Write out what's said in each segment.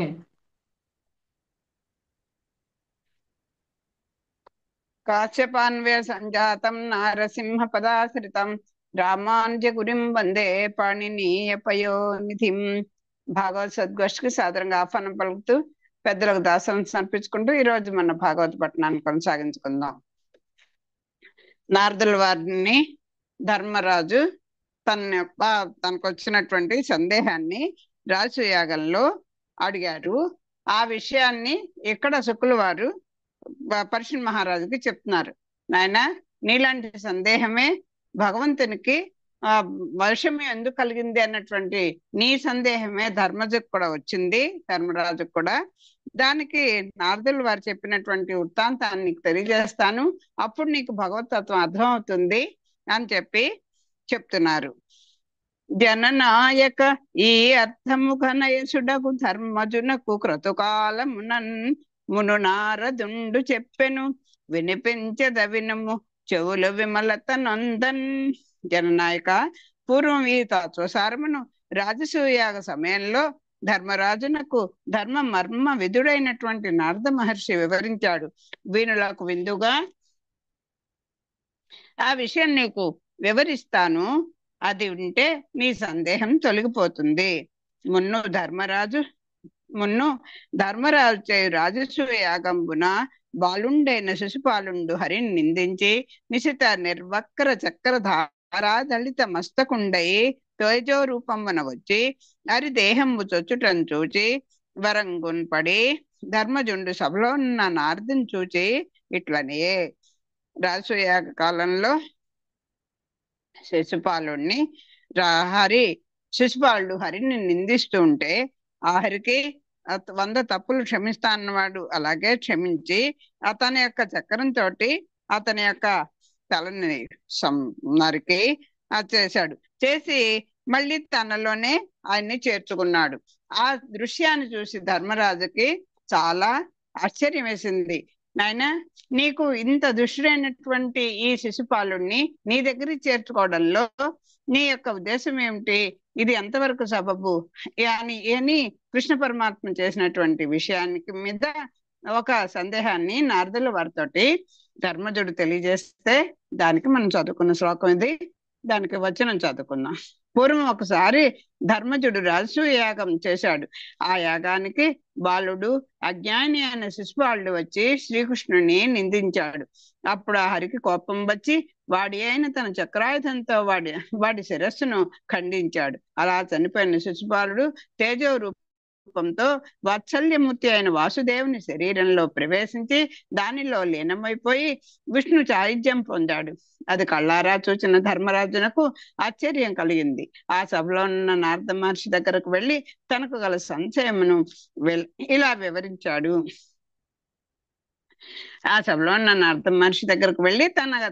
Okay. కాశ్యపాన్వయ సంజాతం Narasimha పదాశ్రితం రామానుజగురిం వందే పాణినీయ పయోనిధిం. భాగవత్ సద్గోష్ఠికి సాదరంగా ఆహ్వానం పలుకుతూ పెద్దలకు దాసం సమర్పించుకుంటూ ఈ రోజు మన భాగవత పట్టణాన్ని కొనసాగించుకుందాం. నారదుల వారిని ధర్మరాజు తనకు వచ్చినటువంటి సందేహాన్ని రాజసూయాగంలో అడిగారు. ఆ విషయాన్ని ఇక్కడ శుక్ల వారు పరీక్షణ్ మహారాజుకి చెప్తున్నారు. నాయన, నీలాంటి సందేహమే భగవంతునికి వైషమ్యం ఎందుకు కలిగింది అన్నటువంటి నీ సందేహమే ధర్మజకు కూడా వచ్చింది, ధర్మరాజుకు కూడా. దానికి నారదులు వారు చెప్పినటువంటి వృత్తాంతాన్ని నీకు తెలియజేస్తాను, అప్పుడు నీకు భగవతత్వం అర్థమవుతుంది అని చెప్తున్నారు. జననాయక ఈ అర్థము ఘనయసుడకు ధర్మజునకు క్రతుకాలమునన్ మును నారదుండు చెప్పెను, వినిపించద వినుము చెవుల విమలత నొందన్. జననాయక, పూర్వం ఈ తత్వసారమును రాజసూయాగ సమయంలో ధర్మరాజునకు ధర్మ మర్మ విధుడైనటువంటి నారద మహర్షి వివరించాడు. వీనులకు విందుగా ఆ విషయం నీకు వివరిస్తాను, అది ఉంటే నీ సందేహం తొలగిపోతుంది. మున్ను ధర్మరాజు చేయు రాజసూయ యాగంబున బాలుండైన శిశుపాలుండు హరిని నిందించి నిశిత నిర్వక్ర చక్ర ధారాదళిత మస్తకుండై తేజో రూపమున వచ్చి హరి దేహంబు చొచ్చుటను చూచి వరంగున్ పడి ధర్మజుండు సభలో ఉన్న నారదుని చూచి ఇట్లనే, రాజసూయాగ కాలంలో శిశుపాలుడు హరిని నిందిస్తూ ఉంటే ఆ హరికి 100 తప్పులు క్షమిస్తా అన్నవాడు అలాగే క్షమించి అతని యొక్క చక్రంతో అతని యొక్క తలని నరికి చేశాడు. చేసి మళ్ళీ తనలోనే ఆయన్ని చేర్చుకున్నాడు. ఆ దృశ్యాన్ని చూసి ధర్మరాజుకి చాలా ఆశ్చర్యం వేసింది. నాయన, నీకు ఇంత దుష్టుడైనటువంటి ఈ శిశుపాలుణ్ణి నీ దగ్గరికి చేర్చుకోవడంలో నీ యొక్క ఉద్దేశం ఏమిటి? ఇది ఎంతవరకు సబబు అని కృష్ణ పరమాత్మ చేసినటువంటి విషయానికి మీద ఒక సందేహాన్ని నారదుల వారితోటి ధర్మజుడు తెలియజేస్తే దానికి మనం చదువుకున్న శ్లోకం ఇది. దానికి వచనం చదువుకుందాం. పూర్వం ఒకసారి ధర్మజుడు రాజసూయ యాగం చేశాడు. ఆ యాగానికి బాలుడు అజ్ఞాని అయిన శిశుపాలుడు వచ్చి శ్రీకృష్ణుని నిందించాడు. అప్పుడు ఆ హరికి కోపం వచ్చి వాడి అయిన తన చక్రాయుధంతో వాడి శిరస్సును ఖండించాడు. అలా చనిపోయిన శిశుపాలుడు తేజో రూపంతో వాత్సల్యమూర్తి అయిన వాసుదేవుని శరీరంలో ప్రవేశించి దానిలో లీనమైపోయి విష్ణు సాయుధ్యం పొందాడు. అది కళ్ళారా చూచిన ధర్మరాజునకు ఆశ్చర్యం కలిగింది. ఆ సభలో ఉన్న నారద మహర్షి దగ్గరకు వెళ్ళి తనకు గల సంశయమును ఇలా వివరించాడు. ఆ సభలో ఉన్న నారద మహర్షి దగ్గరకు వెళ్ళి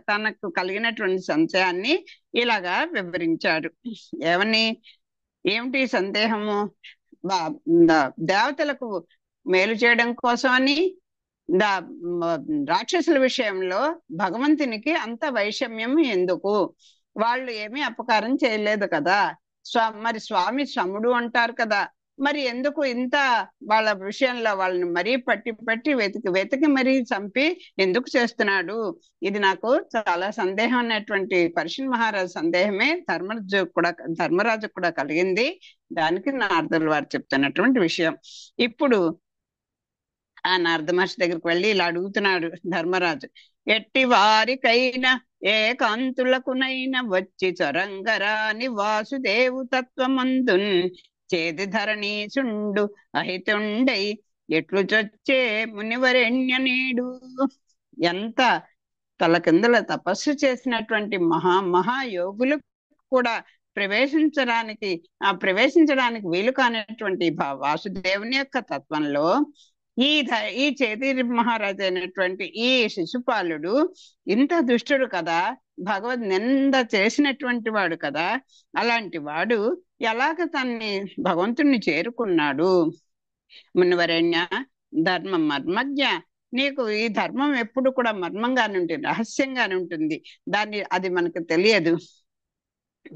తనకు కలిగినటువంటి సంశయాన్ని ఇలాగా వివరించాడు. ఏమిటి సందేహము? దేవతలకు మేలు చేయడం కోసమని రాక్షసుల విషయంలో భగవంతునికి అంత వైషమ్యం ఎందుకు? వాళ్ళు ఏమీ అపకారం చేయలేదు కదా. మరి స్వామి సముడు అంటారు కదా, మరి ఎందుకు ఇంత వాళ్ళ విషయంలో వాళ్ళని మరీ పట్టి వెతికి మరీ చంపి ఎందుకు చేస్తున్నాడు? ఇది నాకు చాలా సందేహం అన్నటువంటి పరీక్షణ్ మహారాజు సందేహమే ధర్మరాజు కూడా కలిగింది. దానికి నారదుల వారు చెప్తున్నటువంటి విషయం. ఇప్పుడు ఆ నారద మహర్షి దగ్గరికి వెళ్ళి ఇలా అడుగుతున్నాడు ధర్మరాజు. ఎట్టి వారికైనా ఏకాంతులకునైనా వచ్చి చొరంగరాని వాసుదేవు తత్వమందున్ చేది ధరణీసుండు అహితుండై ఎట్లు చొచ్చే మునివరెణ్య నేడు. ఎంత తలకిందుల తపస్సు చేసినటువంటి మహాయోగులు కూడా ప్రవేశించడానికి వీలు కానటువంటి వాసుదేవుని యొక్క తత్వంలో ఈ చేతి మహారాజు అయినటువంటి ఈ శిశుపాలుడు ఇంత దుష్టుడు కదా, భగవద్ నింద చేసినటువంటి వాడు కదా. అలాంటి వాడు ఎలాగ భగవంతుణ్ణి చేరుకున్నాడు? మునివరేణ్య, ధర్మ మర్మజ్ఞ, నీకు ఈ ధర్మం ఎప్పుడు కూడా మర్మంగానే ఉంటుంది, రహస్యంగానే ఉంటుంది. అది మనకు తెలియదు.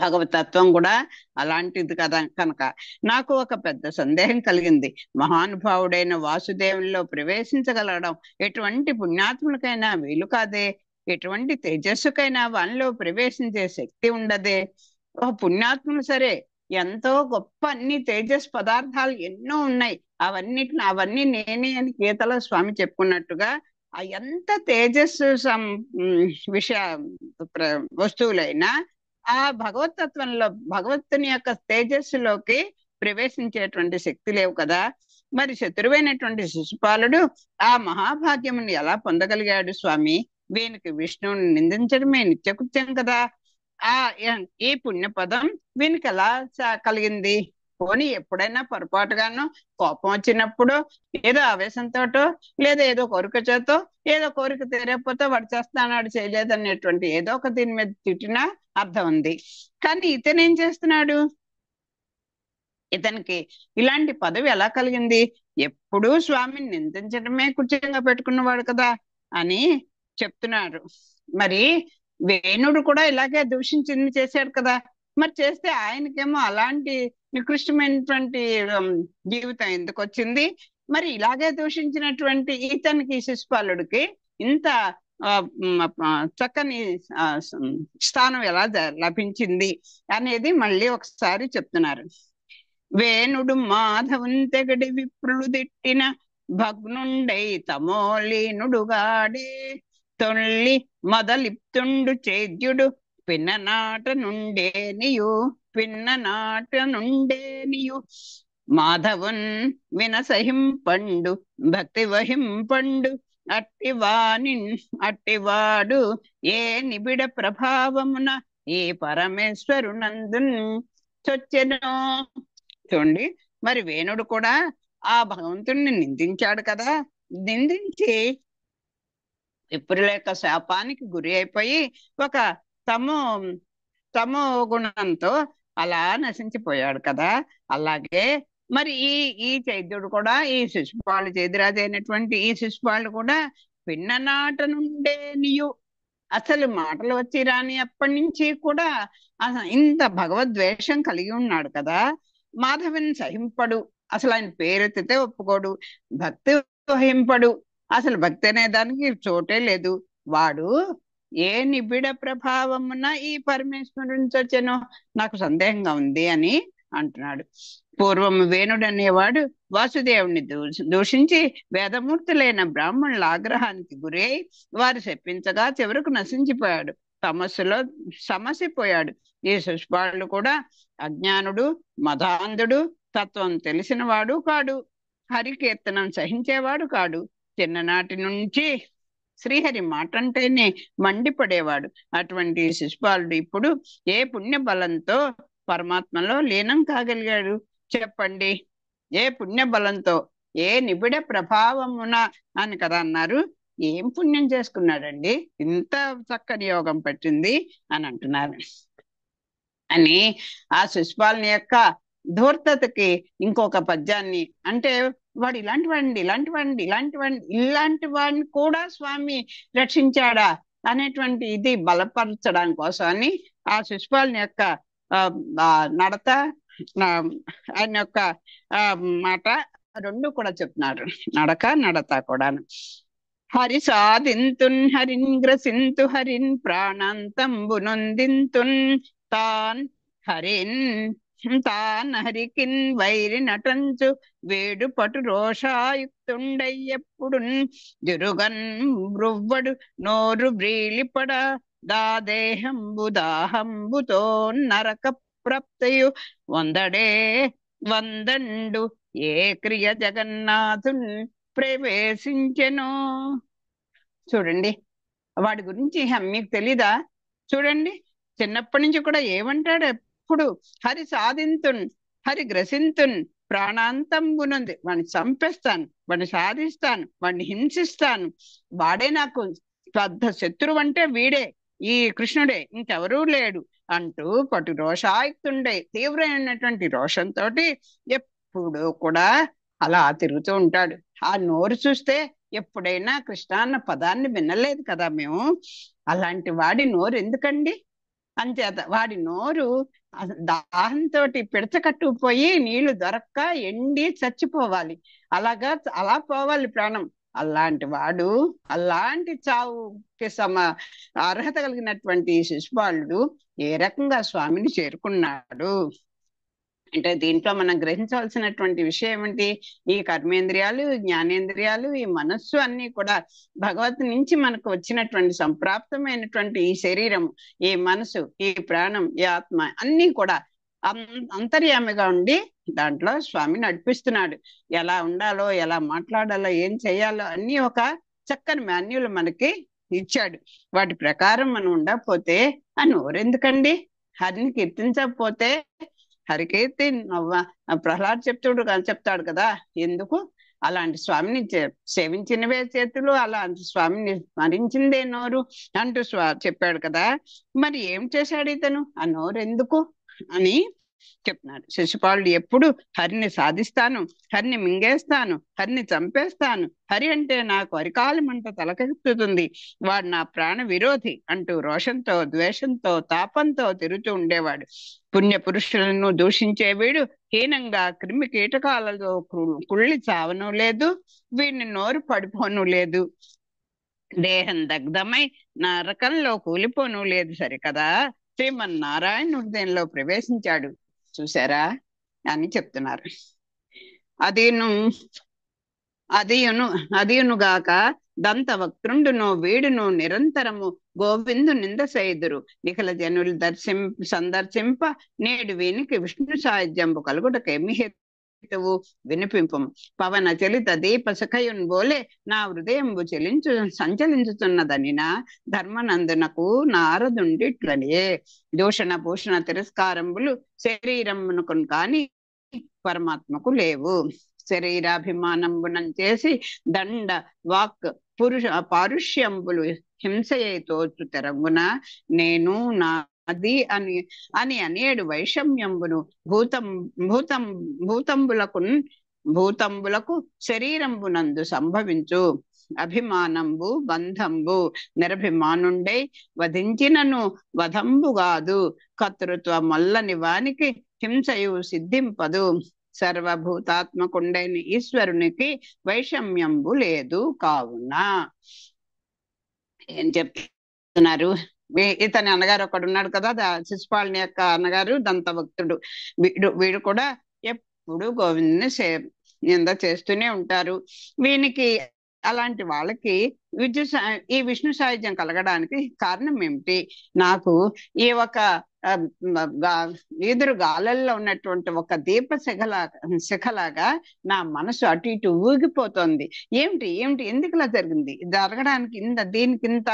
భగవతత్వం కూడా అలాంటిది కదా. కనుక నాకు ఒక పెద్ద సందేహం కలిగింది. మహానుభావుడైన వాసుదేవుల్లో ప్రవేశించగలగడం ఎటువంటి పుణ్యాత్ములకైనా వీలు కాదే, ఎటువంటి తేజస్సుకైనా వానిలో ప్రవేశించే శక్తి ఉండదే. ఓ పుణ్యాత్ములు సరే, ఎంతో గొప్ప అన్ని తేజస్ పదార్థాలు ఎన్నో ఉన్నాయి, అవన్నీ నేనే అని గీతలో స్వామి చెప్పుకున్నట్టుగా ఆ ఎంత తేజస్సు విషయ వస్తువులైనా ఆ భగవతత్వంలో భగవంతుని యొక్క తేజస్సులోకి ప్రవేశించేటువంటి శక్తి లేవు కదా. మరి శత్రువైనటువంటి శిశుపాలుడు ఆ మహాభాగ్యముని ఎలా పొందగలిగాడు స్వామి? వీనికి విష్ణువుని నిందించడమే నిత్యకృత్యం కదా. ఆ ఈ పుణ్యపదం వీనికి ఎలా కలిగింది? పోనీ ఎప్పుడైనా పొరపాటుగానో కోపం వచ్చినప్పుడు, ఏదో ఆవేశంతోటో, లేదా ఏదో కోరిక చేతో, ఏదో కోరిక తీరకపోతే వాడు చేస్తానాడు చేయలేదనేటువంటి ఏదో ఒక దీని మీద తిట్టినా అర్థం ఉంది. కానీ ఇతను ఏం చేస్తున్నాడు? ఇతనికి ఇలాంటి పదవి ఎలా కలిగింది? ఎప్పుడూ స్వామిని నిందించడమే కృత్యంగా పెట్టుకున్నవాడు కదా అని చెప్తున్నారు. మరి వేణుడు కూడా ఇలాగే దూషించింది చేశాడు కదా. మరి చేస్తే ఆయనకేమో అలాంటి నికృష్టమైనటువంటి జీవితం ఎందుకు వచ్చింది? మరి ఇలాగే దూషించినటువంటి ఇతనికి శిశుపాలుడికి ఇంత చక్కని స్థానం ఎలా లభించింది అనేది మళ్ళీ ఒకసారి చెప్తున్నారు. వేణుడు మాధవుని తెగడి విప్రులు తిట్టిన భగ్నుండై తమోలీనుడుగాడే, తొల్లి మొదలిప్తుండు చేద్యుడు పిన్ననాట నుండేనియు మాధవున్ వినసహింపండు భక్తి వహింపండు అట్టివాడు ఏ నిబిడ ప్రభావమున ఈ పరమేశ్వరునందున్ చొచ్చెనో. చూడండి, మరి వేణుడు కూడా ఆ భగవంతుడిని నిందించాడు కదా. నిందించి విప్రుల యొక్క శాపానికి గురి అయిపోయి ఒక తమో గుణంతో అలా నశించిపోయాడు కదా. అలాగే మరి ఈ చైద్యుడు కూడా, ఈ శిశుపాలు చేదిరాజు అయినటువంటి ఈ శిశుపాలు కూడా పిన్ననాట నుండే నీయు అసలు మాటలు వచ్చి రాని అప్పటి నుంచి కూడా ఇంత భగవద్వేషం కలిగి ఉన్నాడు కదా. మాధవిని సహింపడు, అసలు ఆయన పేరెత్తితే ఒప్పుకోడు. భక్తి వహింపడు, అసలు భక్తి అనే దానికి చోటే లేదు. వాడు ఏ నిబిడ ప్రభావమున ఈ పరమేశ్వరుని వచ్చానో నాకు సందేహంగా ఉంది అని అంటున్నాడు. పూర్వం వేణుడు అనేవాడు వాసుదేవుని దూషించి వేదమూర్తులైన బ్రాహ్మణుల ఆగ్రహానికి గురై వారు చెప్పించగా చివరకు నశించిపోయాడు, సమసిపోయాడు. ఈ శిశుపాలుడు కూడా అజ్ఞానుడు, మదాంధుడు, తత్వం తెలిసినవాడు కాడు, హరికీర్తనం సహించేవాడు కాడు. చిన్ననాటి నుంచి శ్రీహరి మాట అంటేనే మండిపడేవాడు. అటువంటి శిశుపాలుడు ఇప్పుడు ఏ పుణ్య బలంతో పరమాత్మలో లీనం కాగలిగాడు చెప్పండి? ఏ పుణ్య బలంతో, ఏ నిబిడ ప్రభావమున అని కదా అన్నారు. ఏం పుణ్యం చేసుకున్నాడండి ఇంత చక్కని యోగం పట్టింది అని అంటున్నారు. అని ఆ శిశుపాలుని యొక్క ధూర్తతకి ఇంకొక పద్యాన్ని, అంటే వాడు ఇలాంటి వాడిని కూడా స్వామి రక్షించాడా అనేటువంటి ఇది బలపరచడం కోసం అని ఆ శిశుపాలుని యొక్క నడత, ఆయన యొక్క మాట రెండు కూడా చెప్తున్నారు. నడత కూడాను. హరి సాధింతున్ హరిన్ గ్రసింతు హరిన్ ప్రాణాంతంబు నొందింతున్ తాన్ హరికిన్ వైరి నటంచు వేడు పటు రోషాయుక్తుండయ్యప్పుడు జురుగన్ మృవ్వడు నోరు బ్రీలిపడ దాహంబుతో నరక ప్రాప్తయు వందండు ఏ క్రియ జగన్నాథున్ ప్రవేశించెను. చూడండి, వాడి గురించి మీకు తెలీదా? చూడండి, చిన్నప్పటి నుంచి కూడా ఏమంటాడు ఎప్పుడు? హరి సాధింతున్, హరి గ్రసింతున్, ప్రాణాంతంబునుంది, వాడిని చంపేస్తాను, వాడిని సాధిస్తాను, వాడిని హింసిస్తాను, వాడే నాకు పెద్ద శత్రువు అంటే వీడే, ఈ కృష్ణుడే, ఇంకెవరూ లేడు అంటూ పటు రోషాయుక్తుండే తీవ్రమైనటువంటి రోషంతో ఎప్పుడు కూడా అలా తిరుగుతూ ఉంటాడు. ఆ నోరు చూస్తే ఎప్పుడైనా కృష్ణ అన్న పదాన్ని వినలేదు కదా మేము. అలాంటి వాడి నోరు ఎందుకండి? అంచేత వాడి నోరు దాహంతో పిడచకట్టుకుపోయి నీళ్లు దొరక్క ఎండి చచ్చిపోవాలి. అలాగా అలా పోవాలి ప్రాణం. అలాంటి వాడు, అలాంటి చావుకి అర్హత కలిగినటువంటి శిశుపాలుడు ఏ రకంగా స్వామిని చేరుకున్నాడు అంటే దీంట్లో మనం గ్రహించవలసినటువంటి విషయం ఏమిటి? ఈ కర్మేంద్రియాలు, జ్ఞానేంద్రియాలు, ఈ మనస్సు అన్ని కూడా భగవత్ నుంచి మనకు వచ్చినటువంటి సంప్రాప్తమైనటువంటి ఈ శరీరం, ఈ మనసు, ఈ ప్రాణం, ఈ ఆత్మ అన్ని కూడా అంతర్యామిగా ఉండి దాంట్లో స్వామి నడిపిస్తున్నాడు. ఎలా ఉండాలో, ఎలా మాట్లాడాలో, ఏం చేయాలో అన్ని ఒక చక్కని మాన్యుల్ మనకి ఇచ్చాడు. వాటి ప్రకారం మనం ఉండకపోతే ఆ నోరెందుకండి? హరిని కీర్తించకపోతే, హరికీర్తి ప్రహ్లాద్ చెప్తాడు కదా, ఎందుకు అలాంటి స్వామిని సేవించినవే చేతులు, అలాంటి స్వామిని స్మరించిందే నోరు అంటూ చెప్పాడు కదా. మరి ఏం చేశాడు ఇతను? ఆ నోరు ఎందుకు అని చెప్తున్నాడు. శిశుపాలుడు ఎప్పుడు హరిని సాధిస్తాను, హరిని మింగేస్తాను, హరిని చంపేస్తాను, హరి అంటే నాకు అరికాలమంట తలకెత్తుతుంది, వాడు నా ప్రాణ విరోధి అంటూ రోషంతో, ద్వేషంతో, తాపంతో తిరుగుతూ ఉండేవాడు. పుణ్య పురుషులను దూషించే వీడు హీనంగా క్రిమి కీటకాలతో కుళ్ళి చావను లేదు, వీడిని నోరు పడిపోను లేదు, దేహం దగ్ధమై నరకంలో కూలిపోను లేదు సరికదా, శ్రీమన్నారాయణ హృదయంలో ప్రవేశించాడు చూసారా అని చెప్తున్నారు. అదియును అదియునుగాక దంతవక్త్రుండును వీడును నిరంతరము గోవిందు నింద సైదురు, నిఖిల జనులు సందర్శింప నేడు వీనికి విష్ణు సాయుధ్యంబు కలుగుటకేమి హేతువు వినిపింపు. పవన చలిత దీప సఖయున్ బోలే నా హృదయంబు సంచలించుతున్నదనినా ధర్మనందునకు నారదుండిట్లనే, దూషణ భూషణ తిరస్కారంబులు శరీరమునకు కాని పరమాత్మకు లేవు. శరీరాభిమానంబునం చేసి దండ వాక్ పారుష్యంబులు హింసయే తోచు తెరంగున నేను నాది అని అనేడు వైషమ్యంబును భూతంబులకు శరీరంబునందు సంభవించు. అభిమానంబు బంధంబు నిరభిమానుండై వధించినను వధంబుగాదు, కర్తృత్వ మొల్లని వానికి హింసయు సిద్ధింపదు. సర్వభూతాత్మకుండైన ఈశ్వరునికి వైషమ్యంబు లేదు కావున. ఏం చెప్తున్నారు? ఇతని అన్నగారు ఒకడు ఉన్నాడు కదా, శిశుపాలుని యొక్క అన్నగారు దంతభక్తుడు. వీడు కూడా ఎప్పుడు గోవిందుని నింద చేస్తూనే ఉంటారు. వీనికి అలాంటి వాళ్ళకి ఈ విష్ణు సాయుధ్యం కలగడానికి కారణం ఏమిటి? నాకు ఈ ఒక ఎదురు గాలల్లో ఉన్నటువంటి ఒక దీప శిఖలాగా నా మనసు అటు ఇటు ఊగిపోతోంది. ఏమిటి ఏమిటి ఎందుకు ఇలా జరిగింది? జరగడానికి దీనికి ఇంత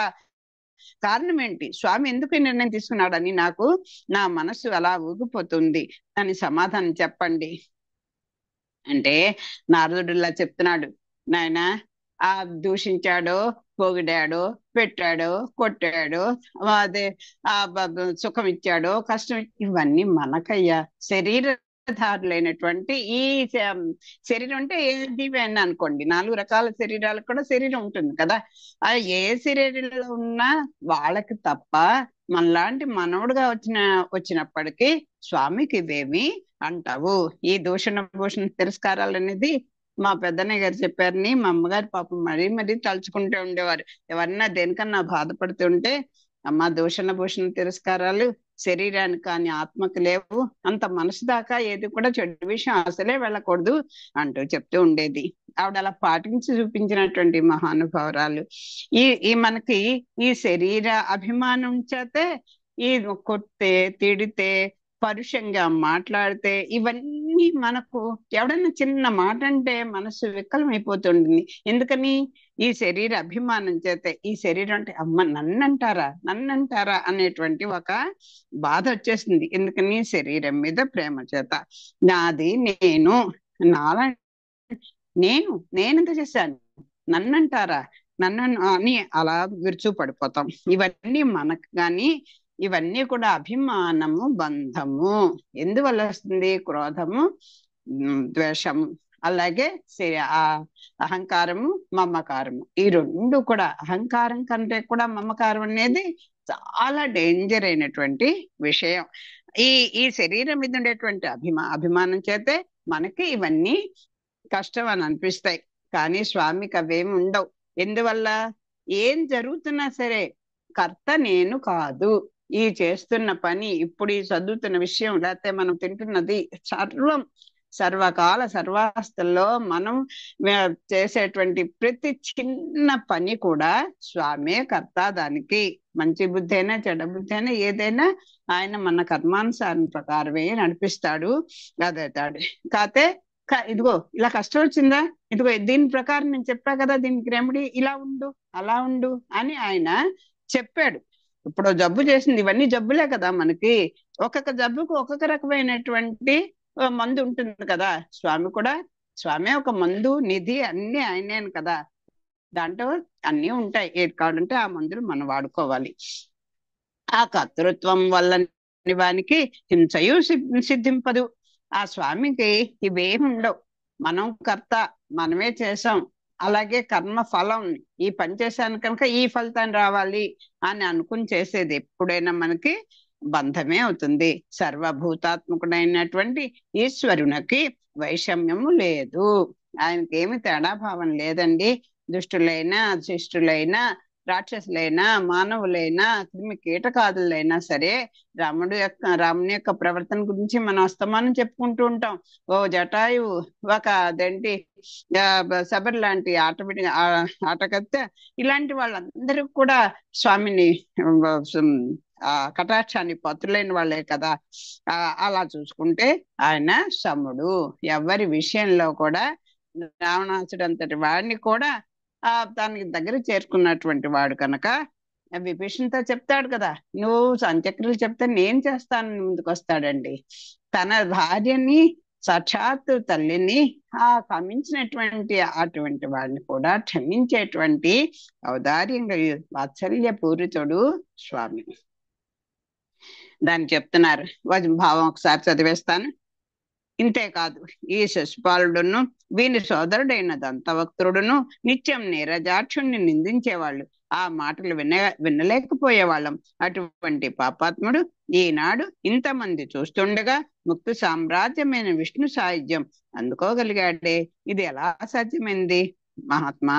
కారణం ఏంటి? స్వామి ఎందుకు ఈ నిర్ణయం తీసుకున్నాడని నాకు నా మనసు అలా ఊగిపోతుంది అని సమాధానం చెప్పండి అంటే నారదుడిలా చెప్తున్నాడు, నాయన ఆ దూషించాడో, పొగిడాడో, పెట్టాడో, కొట్టాడో, అదే ఆ సుఖం ఇచ్చాడో, కష్టం, ఇవన్నీ మనకయ్యా. శరీరధారులైనటువంటి ఈ శరీరం అంటే ఏ జీవి అయినా అనుకోండి, 4 రకాల శరీరాలకు కూడా శరీరం ఉంటుంది కదా. ఆ ఏ శరీరంలో ఉన్నా వాళ్ళకి తప్ప మనలాంటి మనవుడుగా వచ్చినప్పటికీ స్వామికి ఇవేమి అంటావు? ఈ దూషణ భూషణ తిరస్కారాలు అనేది మా పెద్దన్నయ్య గారు చెప్పారని మా అమ్మగారు పాపం మరీ తలుచుకుంటూ ఉండేవారు. ఎవరన్నా దేనికన్నా బాధపడుతుంటే, అమ్మ దూషణ భూషణ తిరస్కారాలు శరీరానికి కానీ ఆత్మకు లేవు, అంత మనసు దాకా ఏది కూడా చెడు విషయం అసలే వెళ్ళకూడదు అంటూ చెప్తూ ఉండేది. ఆవిడ అలా పాటించి చూపించినటువంటి మహానుభావురాలు. ఈ మనకి ఈ శరీర అభిమానం చేతే ఈ కొడితే, తిడితే, పరుషంగా మాట్లాడితే, ఇవన్నీ మనకు ఎవడన్నా చిన్న మాట అంటే మనసు వికలం అయిపోతుంది. ఎందుకని? ఈ శరీర అభిమానం చేతే. ఈ శరీరం అంటే అమ్మ నన్నంటారా అనేటువంటి ఒక బాధ వచ్చేసింది. ఎందుకని? శరీరం మీద ప్రేమ చేత. నాది నేను, నాలా నేనెంత చేశాను, నన్నంటారా, నన్ను అని అలా విరుచు పడిపోతాం. ఇవన్నీ మనకు కానీ ఇవన్నీ కూడా అభిమానము, బంధము. ఎందువల్ల వస్తుంది? క్రోధము, ద్వేషము, అలాగే అహంకారము, మమకారము. ఈ రెండు కూడా, అహంకారం కంటే కూడా మమకారం అనేది చాలా డేంజర్ అయినటువంటి విషయం. ఈ ఈ శరీరం మీద ఉండేటువంటి అభిమానం చేతే మనకి ఇవన్నీ కష్టం అని అనిపిస్తాయి. కానీ స్వామికి అవేమి ఉండవు. ఎందువల్ల? ఏం జరుగుతున్నా సరే కర్త నేను కాదు. ఈ చేస్తున్న పని, ఇప్పుడు ఈ చదువుతున్న విషయం, లేకపోతే మనం తింటున్నది, సర్వం సర్వకాల సర్వాస్తుల్లో మనం చేసేటువంటి ప్రతి చిన్న పని కూడా స్వామే కర్త. దానికి మంచి బుద్ధి అయినా చెడ్డ బుద్ధి అయినా ఏదైనా ఆయన మన కర్మానుసారం ప్రకారమే నడిపిస్తాడు, అదేతాడు. కాతే ఇదిగో ఇలా కష్టం వచ్చిందా, ఇదిగో దీని ప్రకారం నేను చెప్పా కదా, దీనికి రెమెడీ ఇలా ఉండు అలా ఉండు అని ఆయన చెప్పాడు. ఇప్పుడు జబ్బు చేసింది, ఇవన్నీ జబ్బులే కదా మనకి. ఒక్కొక్క జబ్బుకు ఒక్కొక్క రకమైనటువంటి మందు ఉంటుంది కదా. స్వామి కూడా, స్వామి ఒక మందు నిధి, అన్ని ఆయనే కదా. దాంట్లో అన్నీ ఉంటాయి, ఏది కావాలంటే ఆ మందులు మనం వాడుకోవాలి. ఆ కర్తృత్వం వల్ల వానికి హింసయు సిద్ధింపదు. ఆ స్వామికి ఇవేమి ఉండవు. మనం కర్త, మనమే చేసాం. అలాగే కర్మ ఫలం, ఈ పని చేశాను కనుక ఈ ఫలితాన్ని రావాలి అని అనుకుని చేసేది ఎప్పుడైనా మనకి బంధమే అవుతుంది. సర్వభూతాత్మకుడైనటువంటి ఈశ్వరునికి వైషమ్యము లేదు. ఆయనకి ఏమి తేడా భావం లేదండి. దుష్టులైనా శిష్టులైనా రాక్షసులైనా మానవులైనా క్రిమి కీటకాదులైనా సరే రాముని యొక్క ప్రవర్తన గురించి మనం అస్తమానం చెప్పుకుంటూ ఉంటాం. ఓ జటాయువు ఒక అదేంటి శబరి లాంటి ఆటకత్తె, ఇలాంటి వాళ్ళందరూ కూడా స్వామిని ఆ కటాక్షాన్ని పత్రులైన వాళ్ళే కదా. అలా చూసుకుంటే ఆయన సముడు, ఎవరి విషయంలో కూడా రావణాసుడు అంతటి వాడిని కూడా దానికి దగ్గర చేరుకున్నటువంటి వాడు కనుక విభీషణ్తో చెప్తాడు కదా, నువ్వు సంచక్రులు చెప్తే నేను చేస్తానని ముందుకు వస్తాడండి. తన భార్యని, సాక్షాత్తు తల్లిని క్షమించినటువంటి అటువంటి వాడిని కూడా క్షమించేటువంటి ఔదార్యంగా వాత్సల్య పూరితుడు స్వామి. దాన్ని చెప్తున్నారు. భావం ఒకసారి చదివేస్తాను. ఇంతేకాదు, ఈ శశిపాలుడును వీని సోదరుడైన దంతవక్త్రుడును నిత్యం నీరజాక్షుణ్ణి నిందించేవాళ్ళు. ఆ మాటలు వినలేకపోయేవాళ్ళం. అటువంటి పాపాత్ముడు ఈనాడు ఇంతమంది చూస్తుండగా ముక్తి సామ్రాజ్యమైన విష్ణు సాయుధ్యం అందుకోగలిగాడే. ఇది ఎలా సాధ్యమైంది? మహాత్మా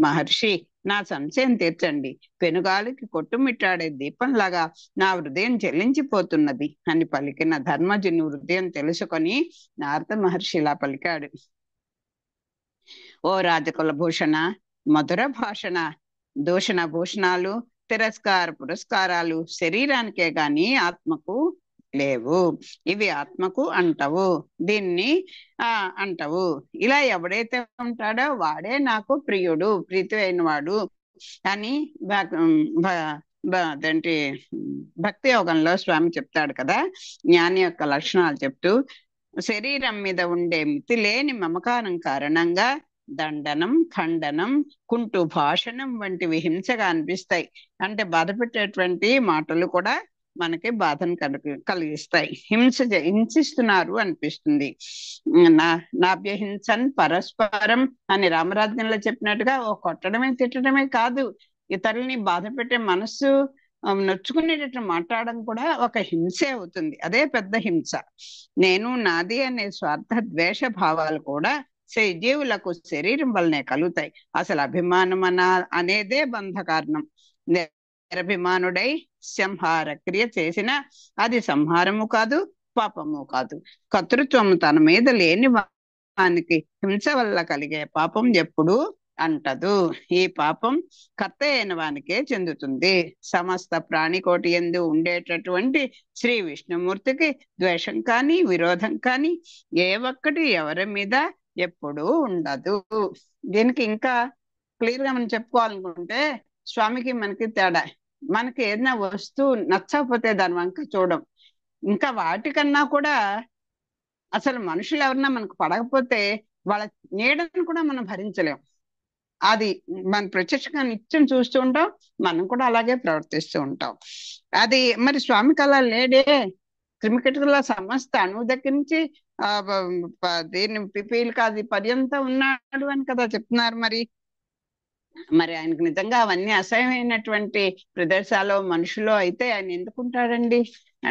మహర్షి, నా సంశయం తీర్చండి. పెనుగాలికి కొట్టుమిట్టాడే దీపంలాగా నా హృదయం చెల్లించిపోతున్నది అని పలికిన ధర్మజుని హృదయం తెలుసుకొని నారద మహర్షి ఇలా పలికాడు. ఓ రాజకుల భూషణ, మధుర భాషణ, దూషణ భూషణాలు, తిరస్కార పురస్కారాలు శరీరానికే గాని ఆత్మకు లేవు. ఇవి ఆత్మకు అంటవు, దీన్ని అంటవు. ఇలా ఎవడైతే ఉంటాడో వాడే నాకు ప్రియుడు, ప్రీతి అయిన వాడు అని అదేంటి భక్తి యోగంలో స్వామి చెప్తాడు కదా. జ్ఞాని యొక్క లక్షణాలు చెప్తూ, శరీరం మీద ఉండే మితి లేని మమకారం కారణంగా దండనం, ఖండనం, కుంటు భాషణం వంటివి హింసగా అనిపిస్తాయి. అంటే బాధ పెట్టేటువంటి మాటలు కూడా మనకి బాధను కలిగిస్తాయి. హింసిస్తున్నారు అనిపిస్తుంది. నాభ్యహింసన్ పరస్పరం అని రామరాజ్యంలో చెప్పినట్టుగా ఓ కొట్టడమే తిట్టడమే కాదు, ఇతరుల్ని బాధ పెట్టే మనస్సు నొచ్చుకునేటట్టు మాట్లాడడం కూడా ఒక హింసే అవుతుంది. అదే పెద్ద హింస. నేను నాది అనే స్వార్థ ద్వేష భావాలు కూడా జీవులకు శరీరం వల్లనే కలుగుతాయి. అసలు అభిమానం అనేదే బంధ కారణం. నిరభిమానుడై సంహార క్రియ చేసిన అది సంహారము కాదు, పాపము కాదు. కర్తృత్వము తన మీద లేని వానికి హింస వల్ల కలిగే పాపం ఎప్పుడు అంటదు. ఈ పాపం కర్త అయిన వానికే చెందుతుంది. సమస్త ప్రాణికోటి యందు ఉండేటటువంటి శ్రీ విష్ణుమూర్తికి ద్వేషం కానీ విరోధం కానీ ఏ ఒక్కటి ఎవరి మీద ఎప్పుడూ ఉండదు. దీనికి ఇంకా క్లియర్ గా మనం చెప్పుకోవాలనుకుంటే స్వామికి మనకి తేడా. మనకి ఏదైనా వస్తువు నచ్చకపోతే దాని వంక చూడం. ఇంకా వాటికన్నా కూడా అసలు మనుషులు ఎవరన్నా మనకు పడకపోతే వాళ్ళ నీడను కూడా మనం భరించలేం. అది మన ప్రత్యక్షంగా నిత్యం చూస్తూ ఉంటాం, మనం కూడా అలాగే ప్రవర్తిస్తూ ఉంటాం. అది మరి స్వామికి అలా లేడే. క్రిమికటుల సమస్త అణువు దగ్గర నుంచి దీన్ని పిపీలు కాదు పర్యంతం ఉన్నాడు అని కదా చెప్తున్నారు. మరి మరి ఆయనకు నిజంగా అవన్నీ అసహ్యమైనటువంటి ప్రదేశాలు మనుషులు అయితే ఆయన ఎందుకుంటాడండి?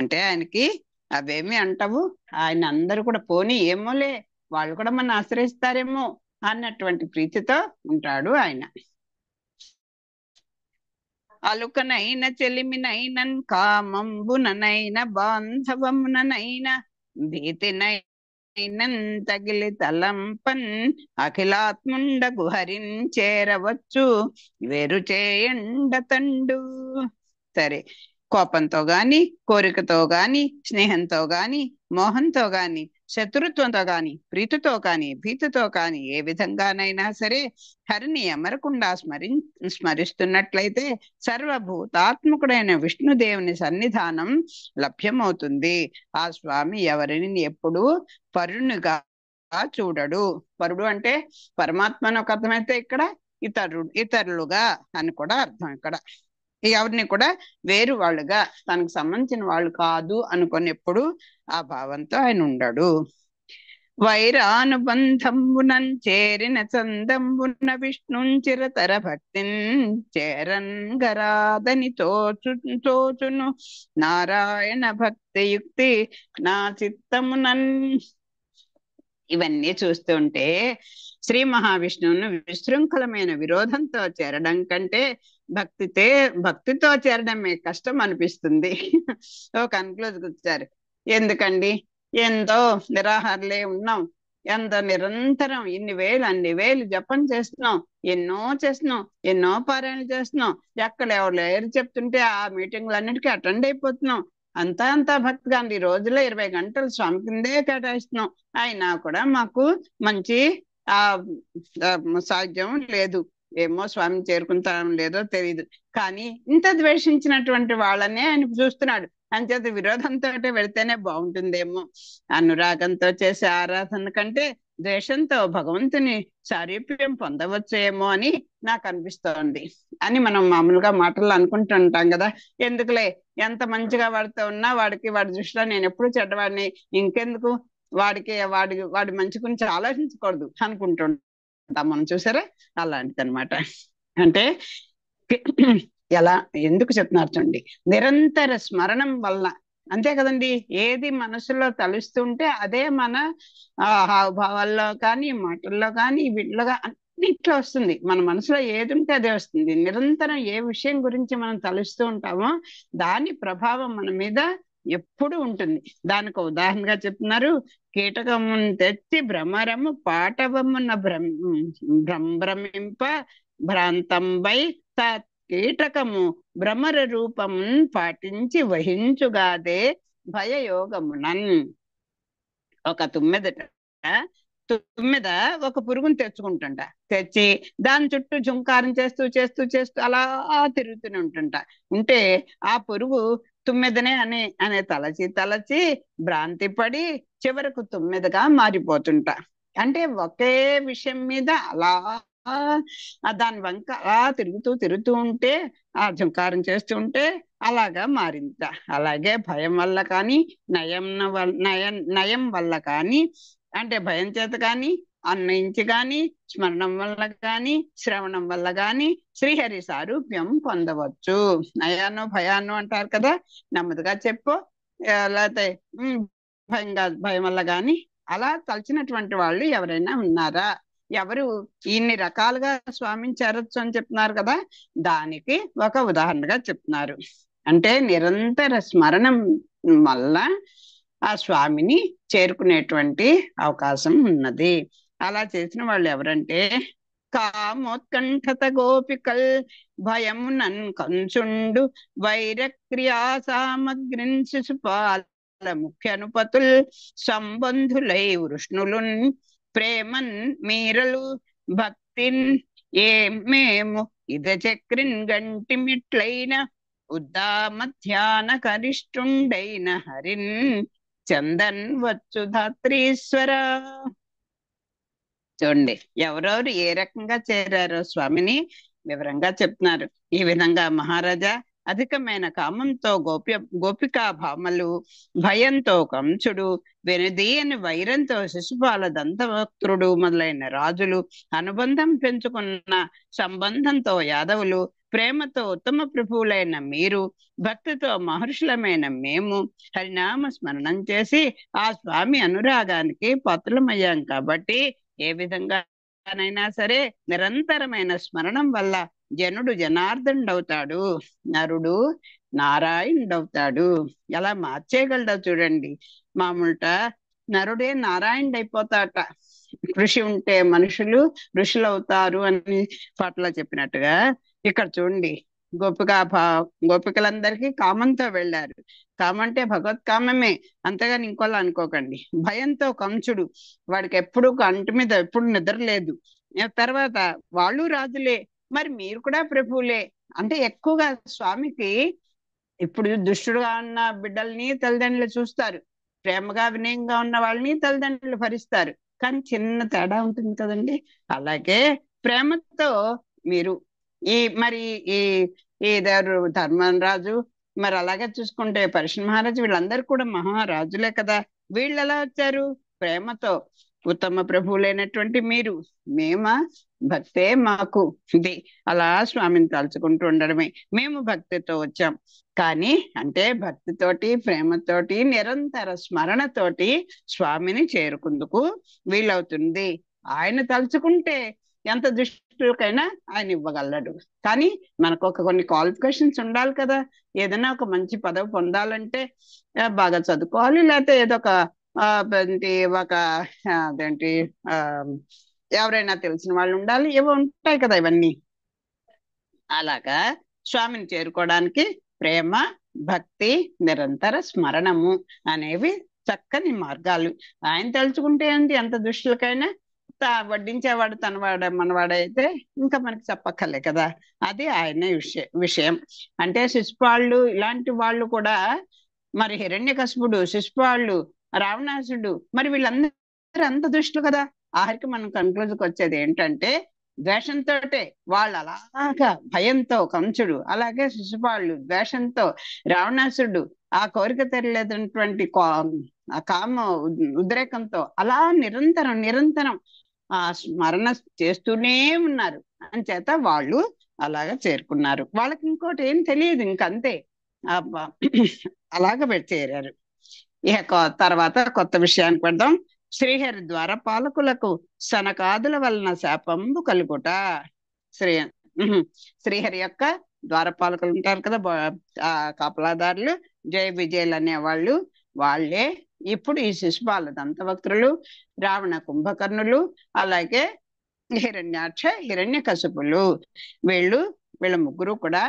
అంటే ఆయనకి అవేమి అంటావు. ఆయన అందరూ కూడా పోనీ ఏమోలే, వాళ్ళు కూడా మన ఆశ్రయిస్తారేమో అన్నటువంటి ప్రీతితో ఉంటాడు ఆయన. అలుకనైన చెలిమినైనన్ కామంబుననైన బాంధవముననైన భీతినైనన్ తగిలి తలంపన్ అఖిలాత్ముండగు హరిన్ చేరవచ్చు వేరు చేయండ తండు. సరే, కోపంతో గాని, కోరికతో గాని, స్నేహంతో గాని, మోహంతో గాని, శత్రుత్వంతో గాని, ప్రీతితో కాని, భీతితో కాని, ఏ విధంగానైనా సరే హరిని అమరకుండా స్మరిస్తున్నట్లయితే సర్వభూతాత్మకుడైన విష్ణుదేవుని సన్నిధానం లభ్యమవుతుంది. ఆ స్వామి ఎవరిని ఎప్పుడు పరునిగా చూడడు. పరుడు అంటే పరమాత్మ అని ఒక అర్థమైతే ఇక్కడ ఇతరులుగా అని కూడా అర్థం. ఇక్కడ ఎవరిని కూడా వేరు వాళ్ళుగా, తనకు సంబంధించిన వాళ్ళు కాదు అనుకొని ఎప్పుడు ఆ భావంతో ఆయన ఉండడు. వైరానుబంధంబునం చేరిన చందంబున విష్ణుంచిరతర భక్తిన్ చేరన్ గరాదని తోచును నారాయణ భక్తియుక్తి నా చిత్తమునన్. ఇవన్నీ చూస్తుంటే శ్రీ మహావిష్ణువును విశృంఖలమైన విరోధంతో చేరడం కంటే భక్తితో చేరడమే కష్టం అనిపిస్తుంది. ఓ కన్క్లూజ్కి వచ్చారు. ఎందుకండి, ఎంతో నిరాహారలే ఉన్నాం, ఎంత నిరంతరం అన్ని వేలు జపం చేస్తున్నాం, ఎన్నో పారాయణలు చేస్తున్నాం, ఎక్కడ ఎవరు లేరు చెప్తుంటే ఆ మీటింగ్లన్నిటికీ అటెండ్ అయిపోతున్నాం. అంతా భక్తిగా ఈ రోజులో 20 గంటలు స్వామి కిందే కేటాయిస్తున్నాం. అయినా కూడా మాకు మంచి ఆ సాధ్యం లేదు. ఏమో స్వామి చేరుకుంటాం లేదో తెలియదు. కానీ ఇంత ద్వేషించినటువంటి వాళ్ళనే ఆయన చూస్తున్నాడు. అంచేత విరోధంతో వెళితేనే బాగుంటుందేమో, అనురాగంతో చేసే ఆరాధన కంటే ద్వేషంతో భగవంతుని సారూప్యం పొందవచ్చేమో అని నాకు అనిపిస్తోంది అని మనం మామూలుగా మాటల్లో అనుకుంటుంటాం కదా. ఎందుకులే, ఎంత మంచిగా వాడితో ఉన్నా వాడి దృష్టిలో నేను ఎప్పుడు చెడ్డవాడిని, ఇంకెందుకు వాడి మంచి గురించి ఆలోచించకూడదు అనుకుంటుంటాం మనం. చూసారా, అలాంటిది అనమాట. అంటే ఎలా ఎందుకు చెప్తున్నారు చూడండి, నిరంతర స్మరణం వల్ల. అంతే కదండి, ఏది మనసులో తలుస్తుంటే అదే మన హావభావాల్లో కానీ, మాటల్లో కానీ, వీటిలో అన్నిట్లో వస్తుంది. మన మనసులో ఏది ఉంటే అదే వస్తుంది. నిరంతరం ఏ విషయం గురించి మనం తలుస్తూ ఉంటామో దాని ప్రభావం మన మీద ఎప్పుడు ఉంటుంది. దానికి ఉదాహరణగా చెప్తున్నారు, కీటకమును తెచ్చి భ్రమరము పాటవమున భ్రమింప భ్రాంతంబై కీటకము భ్రమర రూపము పాటించి వహించుగాదే భయయోగమునన్. ఒక తుమ్మెద ఒక పురుగును తెచ్చి దాని చుట్టూ జుంకారం చేస్తూ అలా తిరుగుతూనే ఉంటే ఆ పురుగు తుమ్మెదనే అనే తలచి భ్రాంతి పడి చివరకు తుమ్మెదగా మారిపోతుంటా. అంటే ఒకే విషయం మీద అలా దాని వంక అలా తిరుగుతూ ఉంటే, ఆ జుంకారం చేస్తూ ఉంటే అలాగా మారింది. అలాగే భయం వల్ల కానీ, నయం వల్ల కానీ, అంటే భయం చేత కానీ, అన్వయించి కానీ, స్మరణం వల్ల కానీ, శ్రవణం వల్ల కానీ శ్రీహరి సారూప్యం పొందవచ్చు. నయాను భయాను అంటారు కదా, నెమ్మదిగా చెప్పు, లేకపోతే భయం వల్ల కానీ అలా తలచినటువంటి వాళ్ళు ఎవరైనా ఉన్నారా? ఎవరు ఇన్ని రకాలుగా స్వామిని చేరొచ్చు అని చెప్తున్నారు కదా, దానికి ఒక ఉదాహరణగా చెప్తున్నారు. అంటే నిరంతర స్మరణం వల్ల ఆ స్వామిని చేరుకునేటువంటి అవకాశం ఉన్నది. అలా చేసిన వాళ్ళు ఎవరంటే, కామోత్కంఠత గోపికల్ భయమునన్ కంచుండు వైరక్రియా సామగ్రిన్ శిశుపాల ముఖ్యనుపతుల్ సంబంధులై వృష్ణులున్ ప్రేమన్ మీరలు భక్తిన్ మేము ఇదచక్రిన్ గంటిమిట్లైన ఉద్దామధ్యాన కరిష్ఠుండైన హరిన్ చందన్ వచ్చు ధాత్రీశ్వర. చూడండి, ఎవరెవరు ఏ రకంగా చేరారో స్వామిని వివరంగా చెప్తున్నారు. ఈ విధంగా మహారాజా, అధికమైన కామంతో గోపికా భామలు, భయంతో కంసుడు, వెనుదీయని వైరంతో శిశుపాల దంతవక్త్రుడు మొదలైన రాజులు, అనుబంధం పెంచుకున్న సంబంధంతో యాదవులు, ప్రేమతో ఉత్తమ ప్రభువులైన మీరు, భక్తితో మహర్షులమైన మేము హరినామ స్మరణం చేసి ఆ స్వామి అనురాగానికి పాత్రలమయ్యాం కాబట్టి ఏ విధంగానైనా సరే నిరంతరమైన స్మరణం వల్ల జనుడు జనార్దనుడవుతాడు, నరుడు నారాయణుడవుతాడు. ఎలా మార్చేయగలడో చూడండి. మామూలుట నరుడే నారాయణుడు అయిపోతాట. కృషి ఉంటే మనుషులు ఋషులు అవుతారు అని పాటలో చెప్పినట్టుగా ఇక్కడ చూడండి, గోపికలందరికీ కామంతో వెళ్ళారు. కామంటే భగవత్ కామమే, అంతేగాని ఇంకోలా అనుకోకండి. భయంతో కంసుడు, వాడికి ఎప్పుడు కంటి మీద ఎప్పుడు నిద్ర లేదు. తర్వాత వాళ్ళు రాజులే, మరి మీరు కూడా ప్రభువులే. అంటే ఎక్కువగా స్వామికి ఇప్పుడు దుష్టుడుగా ఉన్న బిడ్డల్ని తల్లిదండ్రులు చూస్తారు, ప్రేమగా వినయంగా ఉన్న వాళ్ళని తల్లిదండ్రులు భరిస్తారు. కానీ చిన్న తేడా ఉంటుంది కదండి. అలాగే ప్రేమతో మీరు మరి ఈ ఈ ధర్మరాజు, మరి అలాగే చూసుకుంటే పరీక్ష మహారాజు, వీళ్ళందరూ కూడా మహారాజులే కదా. వీళ్ళు ఎలా వచ్చారు? ప్రేమతో. ఉత్తమ ప్రభువులైనటువంటి మీరు, మేమా భక్తే మాకు ఇది. అలా స్వామిని తలుచుకుంటూ ఉండడమే. మేము భక్తితో వచ్చాం. కానీ అంటే భక్తితోటి ప్రేమతోటి నిరంతర స్మరణతోటి స్వామిని చేరుకుందుకు వీలవుతుంది. ఆయన తలుచుకుంటే ఎంత దుష్టులకైనా ఆయన ఇవ్వగలడు. కానీ మనకు కొన్ని క్వాలిఫికేషన్స్ ఉండాలి కదా. ఏదైనా ఒక మంచి పదవి పొందాలంటే బాగా చదువుకోవాలి, లేకపోతే ఏదో ఒక ఒక అదేంటి ఎవరైనా తెలిసిన వాళ్ళు ఉండాలి, ఏవో ఉంటాయి కదా ఇవన్నీ. అలాగా స్వామిని చేరుకోవడానికి ప్రేమ, భక్తి, నిరంతర స్మరణము అనేవి చక్కని మార్గాలు. ఆయన తలుచుకుంటే ఏంటి, ఎంత దుష్టులకైనా వడ్డించేవాడు తనవాడ మనవాడైతే ఇంకా మనకి చెప్పక్కర్లే కదా. అది ఆయన విషయం. అంటే శిశుపాళ్ళు ఇలాంటి వాళ్ళు కూడా, మరి హిరణ్యకశిపుడు, శిశుపాళ్ళు, రావణాసుడు, మరి వీళ్ళందరూ అంత దుష్టులు కదా. ఆఖరికి మనం కన్క్లూజన్కి వచ్చేది ఏంటంటే ద్వేషంతో వాళ్ళు అలాగా, భయంతో కంసుడు, అలాగే శిశుపాళ్ళు ద్వేషంతో, రావణాసుడు ఆ కోరిక తెరలేదటువంటి ఆ కామ ఉద్రేకంతో అలా నిరంతరం నిరంతరం ఆ స్మరణ చేస్తూనే ఉన్నారు. అని చేత వాళ్ళు అలాగా చేరుకున్నారు. వాళ్ళకి ఇంకోటి ఏం తెలియదు, ఇంకంతే. అలాగ చేరారు. ఇక తర్వాత కొత్త విషయానికి పెడదాం. శ్రీహరి ద్వారపాలకులకు సనకాదుల వలన శాపంబు కలుగుట. శ్రీహరి యొక్క ద్వారపాలకులు ఉంటారు కదా, కాపలాదారులు, జయ విజయులు అనేవాళ్ళు, వాళ్ళే ఇప్పుడు ఈ శిశుపాల దంతవక్త్రులు, రావణ కుంభకర్ణులు, అలాగే హిరణ్యాక్ష హిరణ్యకశిపులు, వీళ్ళ ముగ్గురు కూడా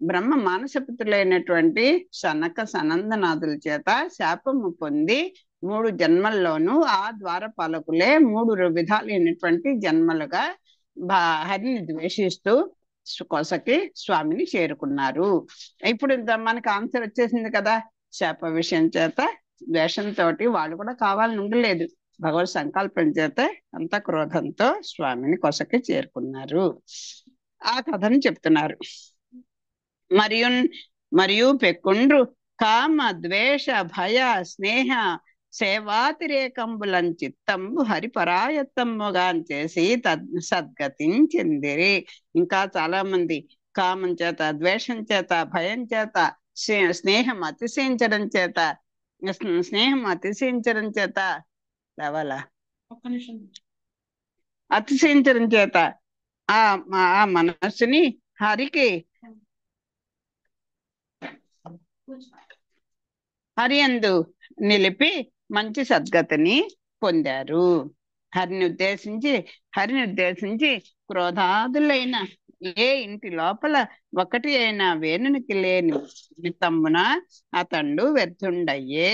బ్రహ్మ మానసపుత్రులైనటువంటి సనక సనందనాథుల చేత శాపము పొంది 3 జన్మల్లోనూ ఆ ద్వారపాలకులే 3 విధాలైనటువంటి జన్మలుగా హరిని ద్వేషిస్తూ కొసకి స్వామిని చేరుకున్నారు. ఇప్పుడు మనకి ఆన్సర్ వచ్చేసింది కదా. శాప విషయం చేత, ద్వేషంతో వాళ్ళు కూడా కావాలని ఉండలేదు, భగవత్ సంకల్పం చేత అంత క్రోధంతో స్వామిని కొసకి చేరుకున్నారు. ఆ కథను చెప్తున్నారు. మరియు పెక్కుండ్రు కామ ద్వేష భయ స్నేహ సేవాతిరేకంబులం చిత్తంబు హరిపరాయత్తమ్ముగా చేసి సద్గతించిందిరి. ఇంకా చాలా మంది కామం చేత, ద్వేషం చేత, భయం చేత, స్నేహం అతిశయించడం చేత రావాలా అతిశయించడం చేత ఆ మనస్సుని హరి అందు నిలిపి మంచి సద్గతిని పొందారు. హరిని ఉద్దేశించి క్రోధాదులైన ఏ ఇంటి లోపల ఒకటి అయినా వేణునికి లేని తమ్మున అతండు వ్యర్థుండయ్యే.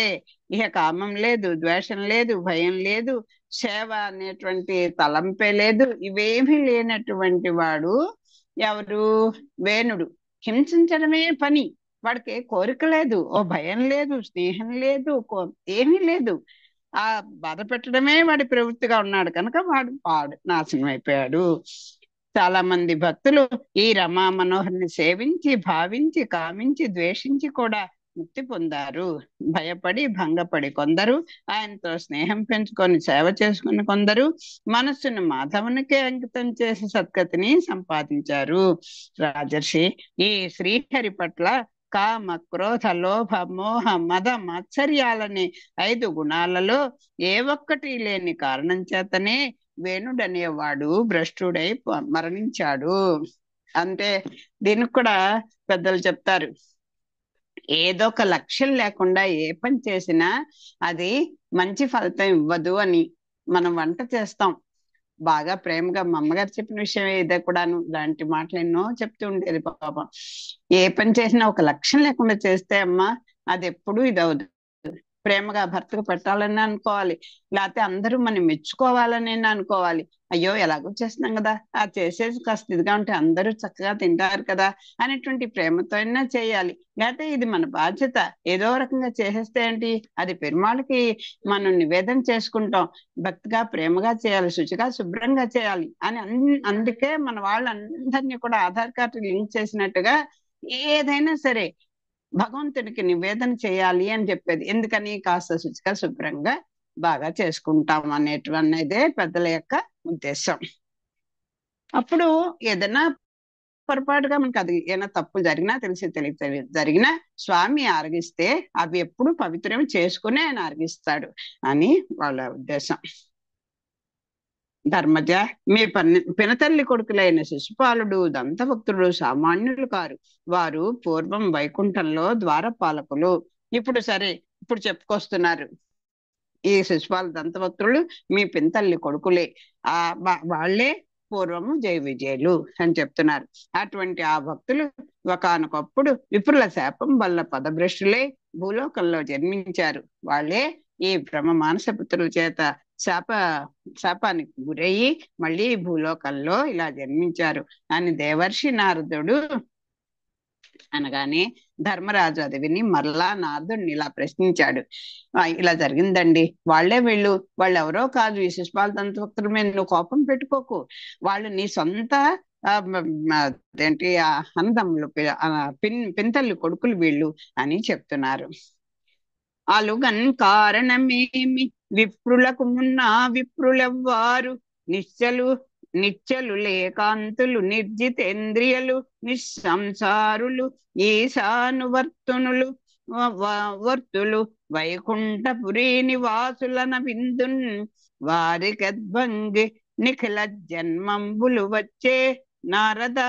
ఇక కామం లేదు, ద్వేషం లేదు, భయం లేదు, సేవ అనేటువంటి తలంపే లేదు, ఇవేమీ లేనటువంటి వాడు ఎవరు? వేణుడు. హింసించడమే పని, వాడికి కోరిక లేదు, ఓ భయం లేదు, స్నేహం లేదు, ఏమీ లేదు. ఆ బాధ పెట్టడమే వాడి ప్రవృత్తిగా ఉన్నాడు కనుక వాడు నాశనం అయిపోయాడు. చాలా మంది భక్తులు ఈ రమా మనోహర్ని సేవించి భావించి కామించి ద్వేషించి కూడా ముక్తి పొందారు. భయపడి భంగపడి కొందరు, ఆయనతో స్నేహం పెంచుకొని సేవ చేసుకుని కొందరు మనస్సును మాధవునికే అంకితం చేసి సద్గతిని సంపాదించారు. రాజర్షి, ఈ శ్రీహరి పట్ల కామ క్రోధ లోభ మోహ మద మాత్సర్యాలనే 5 గుణాలలో ఏ ఒక్కటి లేని కారణం చేతనే వేణుడనేవాడు భ్రష్టుడై మరణించాడు. అంటే దీనికి కూడా పెద్దలు చెప్తారు, ఏదో ఒక లక్ష్యం లేకుండా ఏ పని చేసినా అది మంచి ఫలితం ఇవ్వదు అని. మనం వంట చేస్తాం బాగా ప్రేమగా, మా అమ్మగారు చెప్పిన విషయం ఇదే కూడాను, ఇలాంటి మాటలు ఎన్నో చెప్తూ ఉండేది పాపం. ఏ పని చేసినా ఒక లక్ష్యం లేకుండా చేస్తే అమ్మా అది ఎప్పుడు ఇదవదు. ప్రేమగా భర్తకు పెట్టాలని అనుకోవాలి, లేకపోతే అందరూ మనం మెచ్చుకోవాలని అనుకోవాలి. అయ్యో ఎలాగో చేస్తున్నాం కదా, ఆ చేసేసి కాస్త ఇదిగా ఉంటే అందరూ చక్కగా తింటారు కదా అనేటువంటి ప్రేమతో అయినా చేయాలి. లేకపోతే ఇది మన బాధ్యత, ఏదో రకంగా చేసేస్తే ఏంటి, అది పెరుమాళకి మనం నివేదన చేసుకుంటాం, భక్తిగా ప్రేమగా చేయాలి, శుచిగా శుభ్రంగా చేయాలి అని అందుకే మన వాళ్ళందరినీ కూడా ఆధార్ కార్డు లింక్ చేసినట్టుగా ఏదైనా సరే భగవంతునికి నివేదన చేయాలి అని చెప్పేది. ఎందుకని, కాస్త శుచిగా శుభ్రంగా బాగా చేసుకుంటాం అనేటువంటిదే పెద్దల యొక్క ఉద్దేశం. అప్పుడు ఏదైనా పొరపాటుగా మనకు అది ఏమైనా తప్పు జరిగినా తెలిసి జరిగినా స్వామి ఆరగిస్తే అవి ఎప్పుడు పవిత్రం చేసుకుని ఆయన ఆరగిస్తాడు అని వాళ్ళ ఉద్దేశం. ధర్మజ, మీ పినతల్లి కొడుకులైన శిశుపాలుడు దంతభక్తుడు సామాన్యులు కారు. వారు పూర్వం వైకుంఠంలో ద్వారపాలకులు. ఇప్పుడు సరే, ఇప్పుడు చెప్పుకొస్తున్నారు, ఈ శిశుపాల దంతభక్తులు మీ పినతల్లి కొడుకులే, వాళ్లే పూర్వము జయ విజయులు అని చెప్తున్నారు. అటువంటి ఆ భక్తులు ఒకానొకప్పుడు విప్రుల శాపం వల్ల పదభ్రష్టులై భూలోకంలో జన్మించారు. వాళ్ళే ఈ బ్రహ్మ మానస పుత్రుల చేత శాపానికి గురయ్యి మళ్ళీ భూలోకంలో ఇలా జన్మించారు అని దేవర్షి నారదుడు అనగానే ధర్మరాజు అది విని మరలా నారదుడిని ఇలా ప్రశ్నించాడు. ఇలా జరిగిందండి, వాళ్ళే వాళ్ళు ఎవరో కాదు, ఈ శిశుపాల దంతభక్తుల మీద నువ్వు కోపం పెట్టుకోకు, వాళ్ళు నీ సొంత ఏంటి అన్నదమ్ములు, పింతల్లి కొడుకులు వీళ్ళు అని చెప్తున్నారు. అలుగన్ కారణమేమి విప్రులకు మున్న విప్రులెవ్వారు నిశ్చలు లేకాంతులు నిర్జితేంద్రియలు నిస్సంసారులు ఈశానువర్తునులు వర్తులు వైకుంఠపురీ నివాసులన విందున్ వారికద్భంగి నిఖిల జన్మంబులు వచ్చే నారద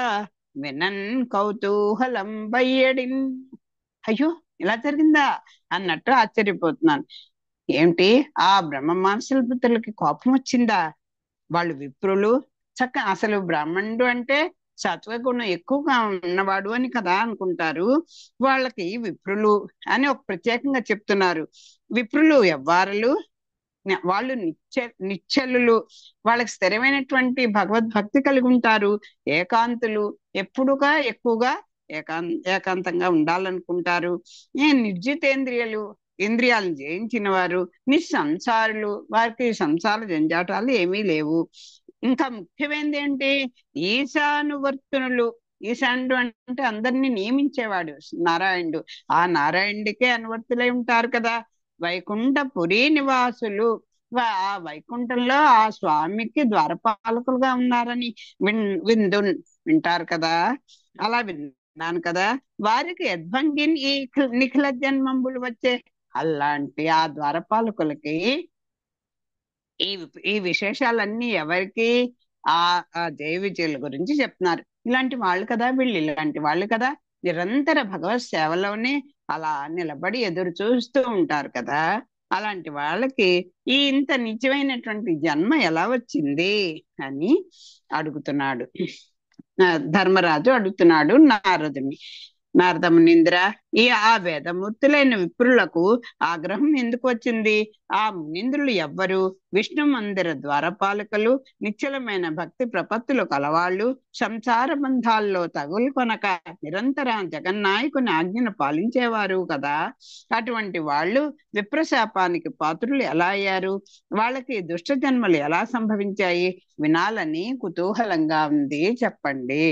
వినన్ కౌతూహలం బయ్యడిన్. అయ్యో ఇలా జరిగిందా అన్నట్టు ఆశ్చర్యపోతున్నాను. ఏమిటి, ఆ బ్రహ్మ మానసుల పుత్రులకి కోపం వచ్చిందా? వాళ్ళు విప్రులు, అసలు బ్రాహ్మణుడు అంటే సత్వగుణం ఎక్కువగా ఉన్నవాడు అని కదా అనుకుంటారు. వాళ్ళకి విప్రులు అని ఒక ప్రత్యేకంగా చెప్తున్నారు. విప్రులు ఎవ్వారులు, వాళ్ళు నిశ్చలులు, వాళ్ళకి స్థిరమైనటువంటి భగవద్భక్తి కలిగి ఉంటారు. ఏకాంతులు, ఎప్పుడుగా ఎక్కువగా ఏకాంతంగా ఉండాలనుకుంటారు. నిర్జితేంద్రియాలు, ఇంద్రియాలను జయించిన వారు. నిస్సంసారులు, వారికి సంసార జంజాటాలు ఏమీ లేవు. ఇంకా ముఖ్యమైనది ఏంటి, ఈశానువర్తునులు. ఈశానుడు అంటే అందరినీ నియమించేవాడు నారాయణుడు. ఆ నారాయణుడికే అనువర్తులై ఉంటారు కదా. వైకుంఠపురీ నివాసులు, ఆ వైకుంఠంలో ఆ స్వామికి ద్వారపాలకులుగా ఉన్నారని వింటారు కదా. అలా విన్నాను కదా. వారికి యద్భంగిన్ ఈ నిఖిల జన్మంబులు వచ్చే, అలాంటి ఆ ద్వారపాలకులకి ఈ విశేషాలన్నీ ఎవరికి, ఆ జయ విజయుల గురించి చెప్తున్నారు. ఇలాంటి వాళ్ళు కదా వీళ్ళు, ఇలాంటి వాళ్ళు కదా నిరంతర భగవత్ సేవలోనే అలా నిలబడి ఎదురు చూస్తూ ఉంటారు కదా. అలాంటి వాళ్ళకి ఈ ఇంత నిజమైనటువంటి జన్మ ఎలా వచ్చింది అని అడుగుతున్నాడు ధర్మరాజు. అడుగుతున్నాడు నారదుని. నారదమునింద్ర, ఆ వేదమూర్తులైన విప్రులకు ఆగ్రహం ఎందుకు వచ్చింది? ఆ మునీంద్రులు ఎవ్వరు? విష్ణు మందిర ద్వారపాలకులు, నిశ్చలమైన భక్తి ప్రపత్తులు కలవాళ్ళు, సంసార బంధాల్లో తగులు కొనక నిరంతర జగన్నాయకుని ఆజ్ఞను పాలించేవారు కదా. అటువంటి వాళ్ళు విప్రశాపానికి పాత్రులు ఎలా అయ్యారు? వాళ్ళకి దుష్ట జన్మలు ఎలా సంభవించాయి? వినాలని కుతూహలంగా ఉంది, చెప్పండి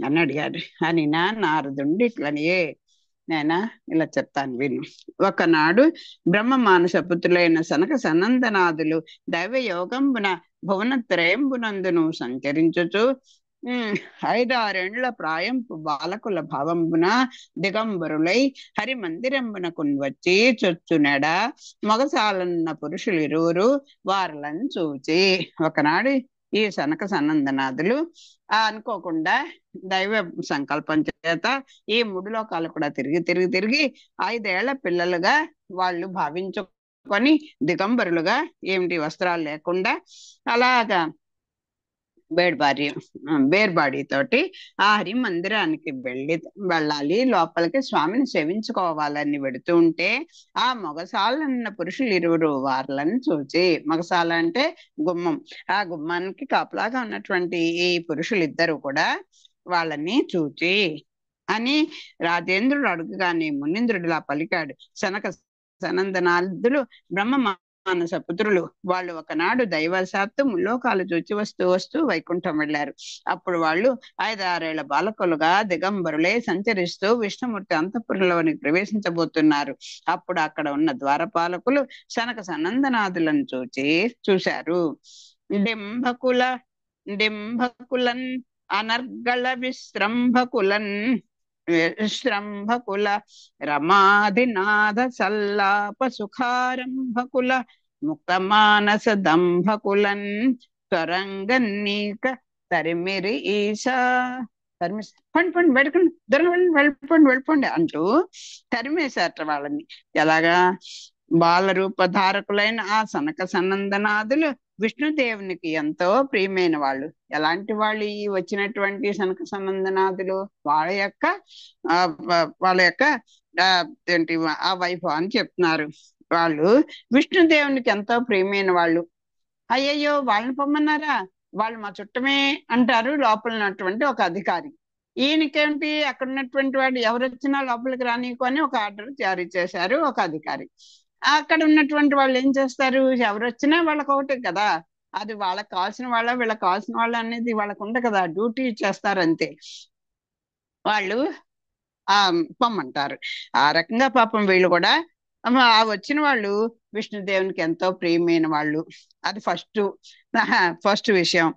అని అడిగాడు. అని నారదుండి ఇట్లనియే, నేనా ఇలా చెప్తాను విను. ఒకనాడు బ్రహ్మ మానస పుత్రులైన సనక సనందనాదులు దైవ యోగంబున భువనత్రయంబునందును సంచరించుచు 5-6 ఏండ్ల ప్రాయంపు బాలకుల భావంబున దిగంబరులై హరి మందిరంబునకు వచ్చి చొచ్చునెడ మొగసాలన్న పురుషులు ఇరువురు వారలను చూచి. ఒకనాడు ఈ సనక సనందనాదులు అనుకోకుండా దైవ సంకల్పం చేత ఈ 3 లోకాలు కూడా తిరిగి తిరిగి తిరిగి 5 ఏళ్ల పిల్లలుగా వాళ్ళు భావించుకొని దిగంబరులుగా, ఏమిటి వస్త్రాలు లేకుండా అలాగా బేర్బాడి తోటి ఆ హరి మందిరానికి వెళ్ళాలి, లోపలికి స్వామిని సేవించుకోవాలని వెడుతూ ఉంటే ఆ మొగసాలన్న పురుషులు ఇరువురు వార్లను చూచి, మొగసాల అంటే గుమ్మం, ఆ గుమ్మానికి కాపలాగా ఉన్నటువంటి ఈ పురుషులు ఇద్దరు కూడా వాళ్ళని చూచి అని రాజేంద్రుడు అడుగుగానే మునీంద్రుడిలా పలికాడు. సనక సనందనాదులు బ్రహ్మ మానస పుత్రులు వాళ్ళు ఒకనాడు దైవశాత్తు 3 లోకాలు చూచి వస్తూ వస్తూ వైకుంఠం వెళ్ళారు. అప్పుడు వాళ్ళు 5-6 ఏళ్ల బాలకులుగా దిగంబరులే సంచరిస్తూ విష్ణుమూర్తి అంతఃపురంలోనికి ప్రవేశించబోతున్నారు. అప్పుడు అక్కడ ఉన్న ద్వారపాలకులు సనక సనందనాదులను చూశారు. డింభకుల డింభకులన్ అనర్గళ విశ్రంభకులన్ విశ్రంభకుల రమాధినాథ సల్లాప సుఖారంభకుల ముక్త మానస దంభకులన్ త్వరంగన్నీక తరిమిరి ఈశా. పండి పండి బయటకండి, దొరకండి, వెళ్ళిపోండి అంటూ తరిమేశారట వాళ్ళని. ఎలాగా? బాలరూపధారకులైన ఆ సనక సనందనాదులు విష్ణుదేవునికి ఎంతో ప్రియమైన వాళ్ళు. ఎలాంటి వాళ్ళు ఈ వచ్చినటువంటి సనక సనందనాదులు? వాళ్ళ యొక్క ఏంటి ఆ వైభవాన్ని చెప్తున్నారు. వాళ్ళు విష్ణుదేవునికి ఎంతో ప్రియమైన వాళ్ళు. అయ్యయ్యో, వాళ్ళని పొమ్మన్నారా? వాళ్ళు మా చుట్టమే అంటారు లోపల ఉన్నటువంటి ఒక అధికారి. ఈయనకేంటి, అక్కడ ఉన్నటువంటి వాడు ఎవరు వచ్చినా లోపలికి రానికొని ఒక ఆర్డర్ జారీ చేశారు ఒక అధికారి. అక్కడ ఉన్నటువంటి వాళ్ళు ఏం చేస్తారు? ఎవరు వచ్చినా వాళ్ళకి ఒకటే కదా, అది వాళ్ళకి కావాల్సిన వాళ్ళ వీళ్ళకి కావాల్సిన వాళ్ళ అనేది వాళ్ళకు ఉండదు కదా, డ్యూటీ చేస్తారు అంతే. వాళ్ళు పొమ్మంటారు. ఆ రకంగా పాపం వీళ్ళు కూడా ఆ వచ్చిన వాళ్ళు విష్ణుదేవునికి ఎంతో ప్రియమైన వాళ్ళు. అది ఫస్ట్ విషయం.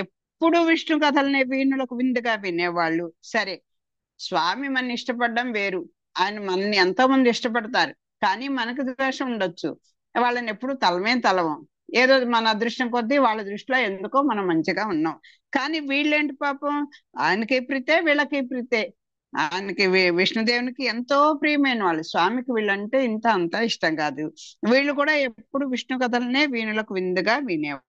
ఎప్పుడు విష్ణు కథలనే వీణులకు విందుగా వినేవాళ్ళు. సరే, స్వామి మన ఇష్టపడడం వేరు, ఆయన మనని ఎంతో మంది ఇష్టపడతారు, కానీ మనకు ద్వేషం ఉండొచ్చు. వాళ్ళని ఎప్పుడు తలవం. ఏదో మన అదృష్టం కొద్దీ వాళ్ళ దృష్టిలో ఎందుకో మనం మంచిగా ఉన్నాం. కానీ వీళ్ళేంటి పాపం, ఆయనకి ప్రీతే వీళ్ళకి ప్రీతే. ఆయనకి విష్ణుదేవునికి ఎంతో ప్రియమైన వాళ్ళు, స్వామికి వీళ్ళంటే ఇంత అంత ఇష్టం కాదు. వీళ్ళు కూడా ఎప్పుడు విష్ణు కథలనే వీణులకు విందుగా వినేవాళ్ళు.